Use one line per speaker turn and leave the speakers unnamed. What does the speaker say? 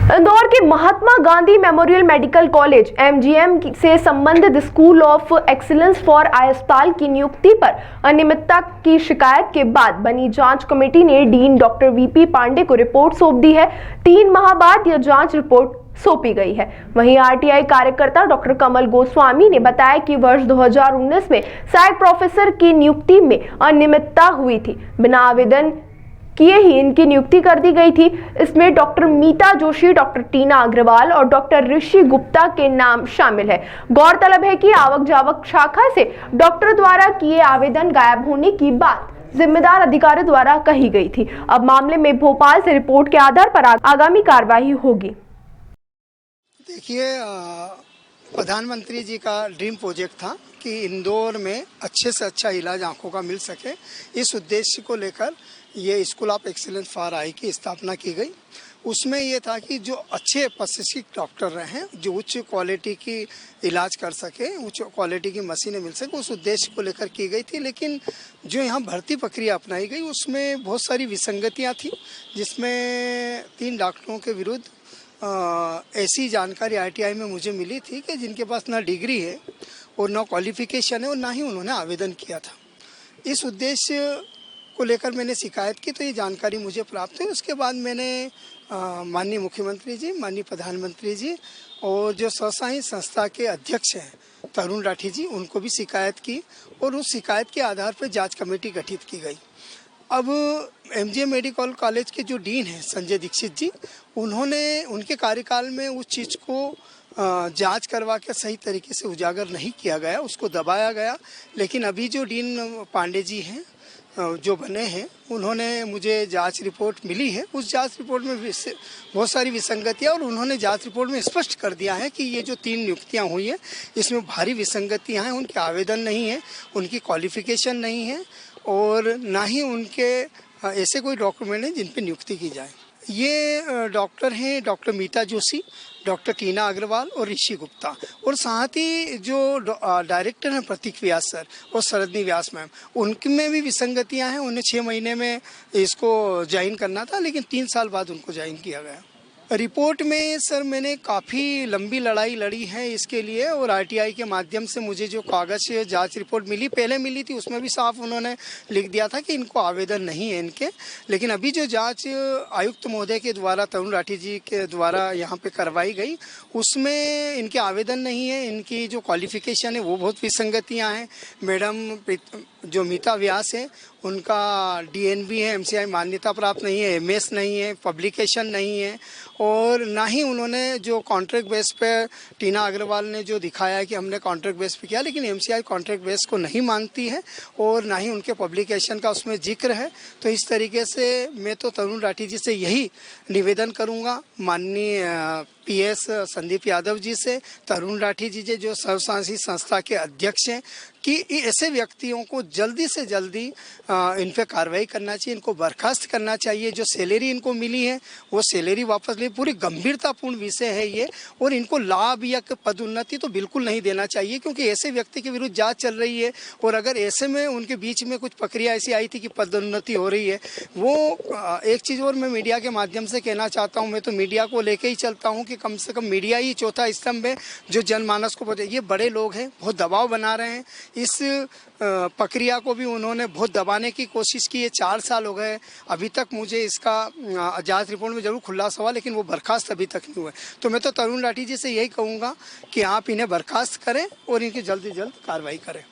इंदौर के Mahatma Gandhi memorial medical college MGM से संबंधित school of excellence for eye अस्पताल की नियुक्ति पर अनियमितता की शिकायत के बाद बनी जांच कमेटी ने डीन डॉक्टर वीपी पांडे को रिपोर्ट सौंप दी है। 3 माह बाद यह जांच रिपोर्ट सौंपी गई है। वहीं आरटीआई कार्यकर्ता डॉक्टर कमल गोस्वामी ने बताया कि वर्ष 2019 में सहायक प्रोफेसर की नियुक्ति में अनियमितता हुई थी। बिना आवेदन किए ही इनकी नियुक्ति कर दी गई थी। इसमें डॉक्टर मीता जोशी, डॉक्टर टीना अग्रवाल और डॉक्टर ऋषि गुप्ता के नाम शामिल है। गौरतलब है कि आवक जावक शाखा से डॉक्टर द्वारा किए आवेदन गायब होने की बात जिम्मेदार अधिकारी द्वारा कही गई थी। अब मामले में भोपाल से रिपोर्ट के आधार पर आगामी कार्रवाई होगी।
देखिए, प्रधानमंत्री जी का ड्रीम प्रोजेक्ट था कि इंदौर में अच्छे से अच्छा इलाज आंखों का मिल सके। इस उद्देश्य को लेकर ये स्कूल ऑफ एक्सीलेंस फॉर आई की स्थापना की गई। उसमें ये था कि जो अच्छे प्रशिक्षित डॉक्टर रहें, जो उच्च क्वालिटी की इलाज कर सके, उच्च क्वालिटी की मशीनें मिल सके, उस उद्देश्य को लेकर की गई थी। लेकिन जो यहाँ भर्ती प्रक्रिया अपनाई गई उसमें बहुत सारी विसंगतियाँ थी, जिसमें 3 डॉक्टरों के विरुद्ध ऐसी जानकारी आरटीआई में मुझे मिली थी कि जिनके पास ना डिग्री है और ना क्वालिफिकेशन है और ना ही उन्होंने आवेदन किया था। इस उद्देश्य को लेकर मैंने शिकायत की तो ये जानकारी मुझे प्राप्त हुई। उसके बाद मैंने माननीय मुख्यमंत्री जी, माननीय प्रधानमंत्री जी और जो स्वसहाय संस्था के अध्यक्ष हैं तरुण राठी जी, उनको भी शिकायत की और उस शिकायत के आधार पर जांच कमेटी गठित की गई। अब एमजीएम मेडिकल कॉलेज के जो डीन हैं संजय दीक्षित जी, उन्होंने उनके कार्यकाल में उस चीज़ को जांच करवा के सही तरीके से उजागर नहीं किया गया, उसको दबाया गया। लेकिन अभी जो डीन पांडे जी हैं जो बने हैं, उन्होंने मुझे जांच रिपोर्ट मिली है। उस जांच रिपोर्ट में बहुत सारी विसंगतियां और उन्होंने जांच रिपोर्ट में स्पष्ट कर दिया है कि ये जो 3 नियुक्तियां हुई हैं इसमें भारी विसंगतियां हैं। उनके आवेदन नहीं है, उनकी क्वालिफिकेशन नहीं है और ना ही उनके ऐसे कोई डॉक्यूमेंट हैं जिन पर नियुक्ति की जाए। ये डॉक्टर हैं डॉक्टर मीता जोशी, डॉक्टर टीना अग्रवाल और ऋषि गुप्ता, और साथ ही जो डायरेक्टर हैं प्रतीक व्यास सर और सरदनी व्यास मैम, उनमें भी विसंगतियां हैं। उन्हें 6 महीने में इसको ज्वाइन करना था, लेकिन 3 साल बाद उनको ज्वाइन किया गया। रिपोर्ट में सर मैंने काफ़ी लंबी लड़ाई लड़ी है इसके लिए, और आरटीआई के माध्यम से मुझे जो कागज़ जांच रिपोर्ट मिली, पहले मिली थी, उसमें भी साफ उन्होंने लिख दिया था कि इनको आवेदन नहीं है इनके। लेकिन अभी जो जांच आयुक्त महोदय के द्वारा, तरुण राठी जी के द्वारा यहाँ पे करवाई गई, उसमें इनके आवेदन नहीं है। इनकी जो क्वालिफिकेशन है वो बहुत विसंगतियाँ हैं। मैडम जो मीता व्यास है, उनका डीएनबी है, एमसीआई मान्यता प्राप्त नहीं है, एमएस नहीं है, पब्लिकेशन नहीं है, और ना ही उन्होंने जो कॉन्ट्रैक्ट बेस पे टीना अग्रवाल ने जो दिखाया है कि हमने कॉन्ट्रैक्ट बेस पे किया, लेकिन एमसीआई कॉन्ट्रैक्ट बेस को नहीं मानती है और ना ही उनके पब्लिकेशन का उसमें जिक्र है। तो इस तरीके से मैं तो तरुण राठी जी से यही निवेदन करूँगा, माननीय पीएस संदीप यादव जी से, तरुण राठी जी जो स्वसहाय संस्था के अध्यक्ष हैं, कि ऐसे व्यक्तियों को जल्दी से जल्दी इन पर कार्रवाई करना चाहिए, इनको बर्खास्त करना चाहिए। जो सैलरी इनको मिली है वो सैलरी वापस ले। पूरी गंभीरतापूर्ण विषय है ये, और इनको लाभ या पदोन्नति तो बिल्कुल नहीं देना चाहिए, क्योंकि ऐसे व्यक्ति के विरुद्ध जांच चल रही है। और अगर ऐसे में उनके बीच में कुछ प्रक्रिया ऐसी आई थी कि पदोन्नति हो रही है, वो एक चीज़ और मैं मीडिया के माध्यम से कहना चाहता हूँ, मैं तो मीडिया को लेके ही चलता हूँ कि कम से कम मीडिया ही चौथा स्तंभ है जो जनमानस को ये बड़े लोग हैं, बहुत दबाव बना रहे हैं। इस प्रक्रिया को भी उन्होंने बहुत दबाने की कोशिश की है। 4 साल हो गए, अभी तक मुझे इसका जांच रिपोर्ट में जरूर खुलासा हुआ, लेकिन वो बर्खास्त अभी तक नहीं हुआ। तो मैं तो तरुण राठी जी से यही कहूँगा कि आप इन्हें बर्खास्त करें और इनकी जल्द से जल्द कार्रवाई करें।